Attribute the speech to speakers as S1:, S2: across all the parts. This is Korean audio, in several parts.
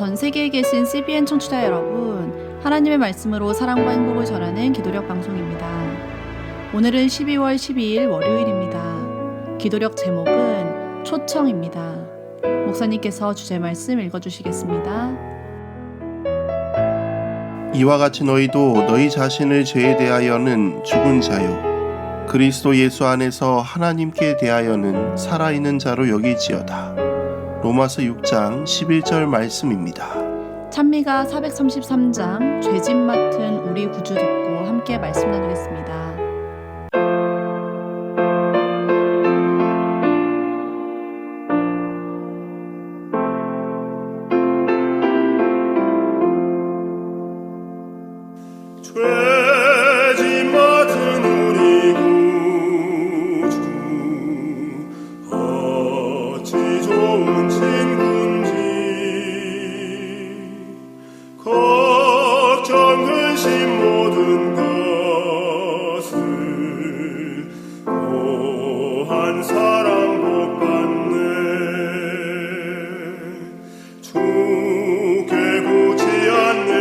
S1: 전 세계에 계신 CBN 청취자 여러분, 하나님의 말씀으로 사랑과 행복을 전하는 기도력 방송입니다. 오늘은 12월 12일 월요일입니다. 기도력 제목은 초청입니다. 목사님께서 주제 말씀 읽어주시겠습니다.
S2: 이와 같이 너희도 너희 자신을 죄에 대하여는 죽은 자요 그리스도 예수 안에서 하나님께 대하여는 살아있는 자로 여기지어다. 로마서 6장 11절 말씀입니다.
S1: 찬미가 433장 죄짓 맡은 우리 구주 듣고 함께 말씀 나누겠습니다.
S3: 죄짓 맡은 우리 구주 어찌 좋은 친구인지 걱정 근심 모든 것을 고한 사랑 복 받네. 주께 굳지 않는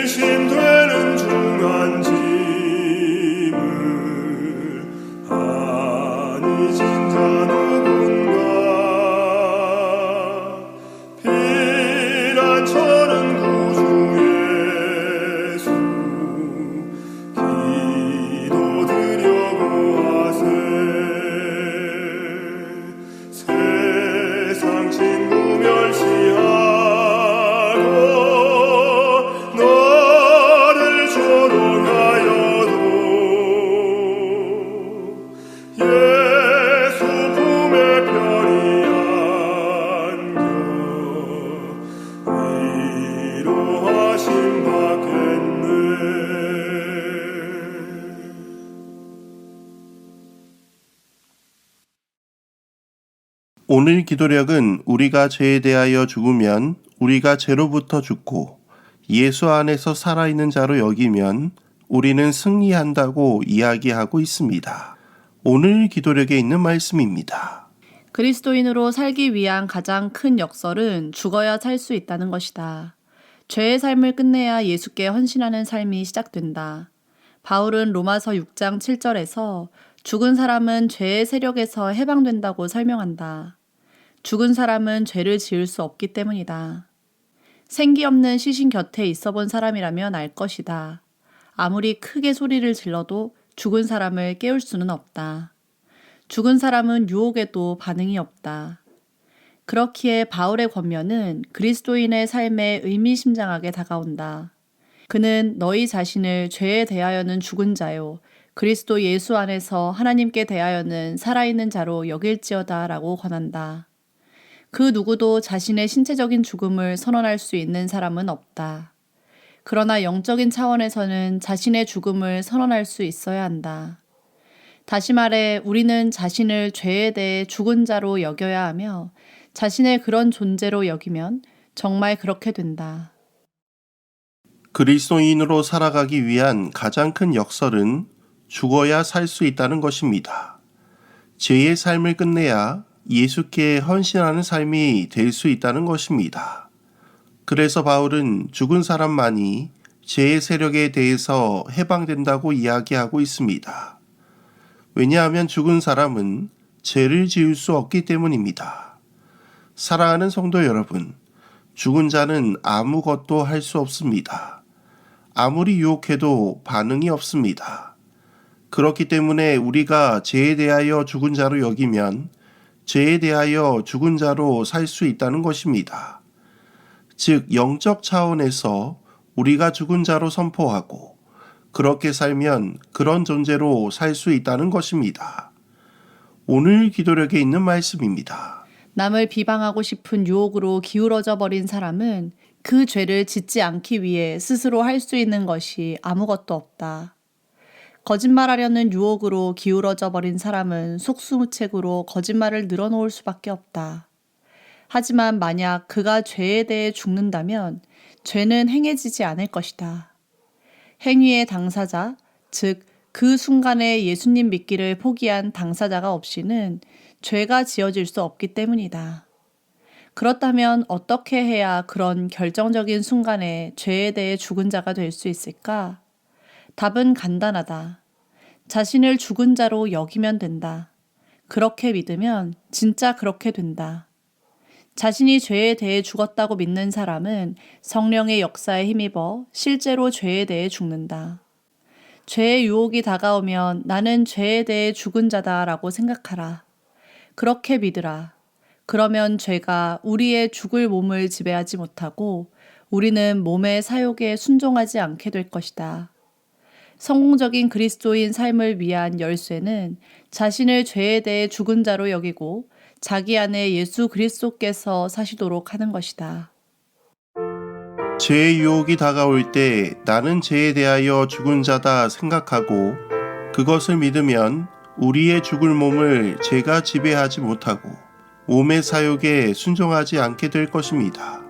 S3: 근심되는 중한 짐을 아니 진자 누군가 피난처는 구주 예수 기도드려고 하세. 세상 친구 멸시하고 너를 조롱하여도 예수 품에 편히 안겨 위로하심 받겠네.
S2: 오늘 기도력은 우리가 죄에 대하여 죽으면 우리가 죄로부터 죽고 예수 안에서 살아있는 자로 여기면 우리는 승리한다고 이야기하고 있습니다. 오늘 기도력에 있는 말씀입니다.
S1: 그리스도인으로 살기 위한 가장 큰 역설은 죽어야 살 수 있다는 것이다. 죄의 삶을 끝내야 예수께 헌신하는 삶이 시작된다. 바울은 로마서 6장 7절에서 죽은 사람은 죄의 세력에서 해방된다고 설명한다. 죽은 사람은 죄를 지을 수 없기 때문이다. 생기 없는 시신 곁에 있어 본 사람이라면 알 것이다. 아무리 크게 소리를 질러도 죽은 사람을 깨울 수는 없다. 죽은 사람은 유혹에도 반응이 없다. 그렇기에 바울의 권면은 그리스도인의 삶에 의미심장하게 다가온다. 그는 너희 자신을 죄에 대하여는 죽은 자요 그리스도 예수 안에서 하나님께 대하여는 살아있는 자로 여길지어다 라고 권한다. 그 누구도 자신의 신체적인 죽음을 선언할 수 있는 사람은 없다. 그러나 영적인 차원에서는 자신의 죽음을 선언할 수 있어야 한다. 다시 말해 우리는 자신을 죄에 대해 죽은 자로 여겨야 하며 자신을 그런 존재로 여기면 정말 그렇게 된다.
S2: 그리스도인으로 살아가기 위한 가장 큰 역설은 죽어야 살 수 있다는 것입니다. 죄의 삶을 끝내야 예수께 헌신하는 삶이 될 수 있다는 것입니다. 그래서 바울은 죽은 사람만이 죄의 세력에 대해서 해방된다고 이야기하고 있습니다. 왜냐하면 죽은 사람은 죄를 지을 수 없기 때문입니다. 사랑하는 성도 여러분, 죽은 자는 아무것도 할 수 없습니다. 아무리 유혹해도 반응이 없습니다. 그렇기 때문에 우리가 죄에 대하여 죽은 자로 여기면 죄에 대하여 죽은 자로 살 수 있다는 것입니다. 즉, 영적 차원에서 우리가 죽은 자로 선포하고 그렇게 살면 그런 존재로 살 수 있다는 것입니다. 오늘 기도력에 있는 말씀입니다.
S1: 남을 비방하고 싶은 유혹으로 기울어져 버린 사람은 그 죄를 짓지 않기 위해 스스로 할 수 있는 것이 아무것도 없다. 거짓말하려는 유혹으로 기울어져 버린 사람은 속수무책으로 거짓말을 늘어놓을 수밖에 없다. 하지만 만약 그가 죄에 대해 죽는다면 죄는 행해지지 않을 것이다. 행위의 당사자, 즉 그 순간에 예수님 믿기를 포기한 당사자가 없이는 죄가 지어질 수 없기 때문이다. 그렇다면 어떻게 해야 그런 결정적인 순간에 죄에 대해 죽은 자가 될 수 있을까? 답은 간단하다. 자신을 죽은 자로 여기면 된다. 그렇게 믿으면 진짜 그렇게 된다. 자신이 죄에 대해 죽었다고 믿는 사람은 성령의 역사에 힘입어 실제로 죄에 대해 죽는다. 죄의 유혹이 다가오면 나는 죄에 대해 죽은 자다라고 생각하라. 그렇게 믿으라. 그러면 죄가 우리의 죽을 몸을 지배하지 못하고 우리는 몸의 사욕에 순종하지 않게 될 것이다. 성공적인 그리스도인 삶을 위한 열쇠는 자신을 죄에 대해 죽은 자로 여기고 자기 안에 예수 그리스도께서 사시도록 하는 것이다.
S2: 죄의 유혹이 다가올 때 나는 죄에 대하여 죽은 자다 생각하고 그것을 믿으면 우리의 죽을 몸을 죄가 지배하지 못하고 몸의 사욕에 순종하지 않게 될 것입니다.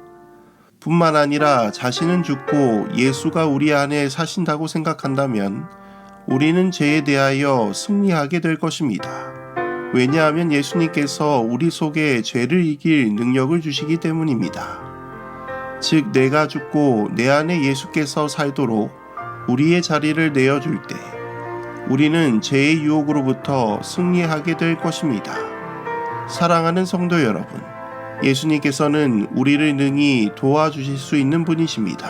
S2: 뿐만 아니라 자신은 죽고 예수가 우리 안에 사신다고 생각한다면 우리는 죄에 대하여 승리하게 될 것입니다. 왜냐하면 예수님께서 우리 속에 죄를 이길 능력을 주시기 때문입니다. 즉, 내가 죽고 내 안에 예수께서 살도록 우리의 자리를 내어줄 때 우리는 죄의 유혹으로부터 승리하게 될 것입니다. 사랑하는 성도 여러분, 예수님께서는 우리를 능히 도와주실 수 있는 분이십니다.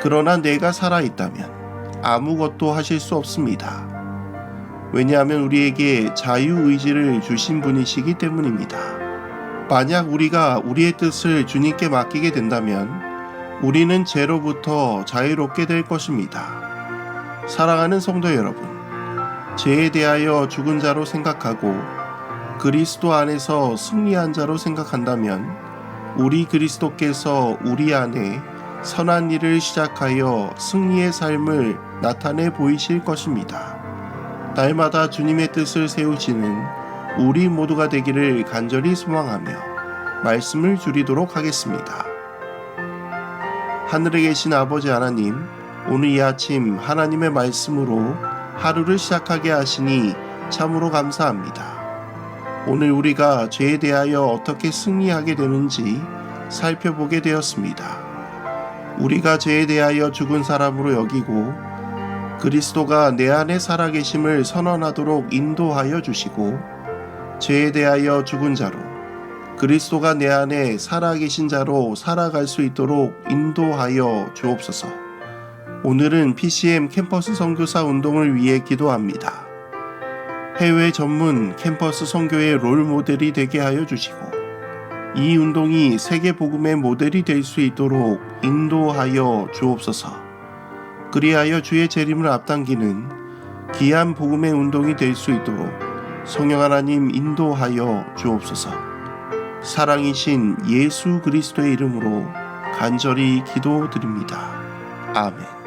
S2: 그러나 내가 살아있다면 아무것도 하실 수 없습니다. 왜냐하면 우리에게 자유의지를 주신 분이시기 때문입니다. 만약 우리가 우리의 뜻을 주님께 맡기게 된다면 우리는 죄로부터 자유롭게 될 것입니다. 사랑하는 성도 여러분, 죄에 대하여 죽은 자로 생각하고 그리스도 안에서 승리한 자로 생각한다면 우리 그리스도께서 우리 안에 선한 일을 시작하여 승리의 삶을 나타내 보이실 것입니다. 날마다 주님의 뜻을 세우시는 우리 모두가 되기를 간절히 소망하며 말씀을 줄이도록 하겠습니다. 하늘에 계신 아버지 하나님, 오늘 이 아침 하나님의 말씀으로 하루를 시작하게 하시니 참으로 감사합니다. 오늘 우리가 죄에 대하여 어떻게 승리하게 되는지 살펴보게 되었습니다. 우리가 죄에 대하여 죽은 사람으로 여기고 그리스도가 내 안에 살아계심을 선언하도록 인도하여 주시고 죄에 대하여 죽은 자로 그리스도가 내 안에 살아계신 자로 살아갈 수 있도록 인도하여 주옵소서. 오늘은 PCM 캠퍼스 선교사 운동을 위해 기도합니다. 해외 전문 캠퍼스 선교의 롤 모델이 되게 하여 주시고 이 운동이 세계 복음의 모델이 될 수 있도록 인도하여 주옵소서. 그리하여 주의 재림을 앞당기는 귀한 복음의 운동이 될 수 있도록 성령 하나님 인도하여 주옵소서. 사랑이신 예수 그리스도의 이름으로 간절히 기도드립니다. 아멘.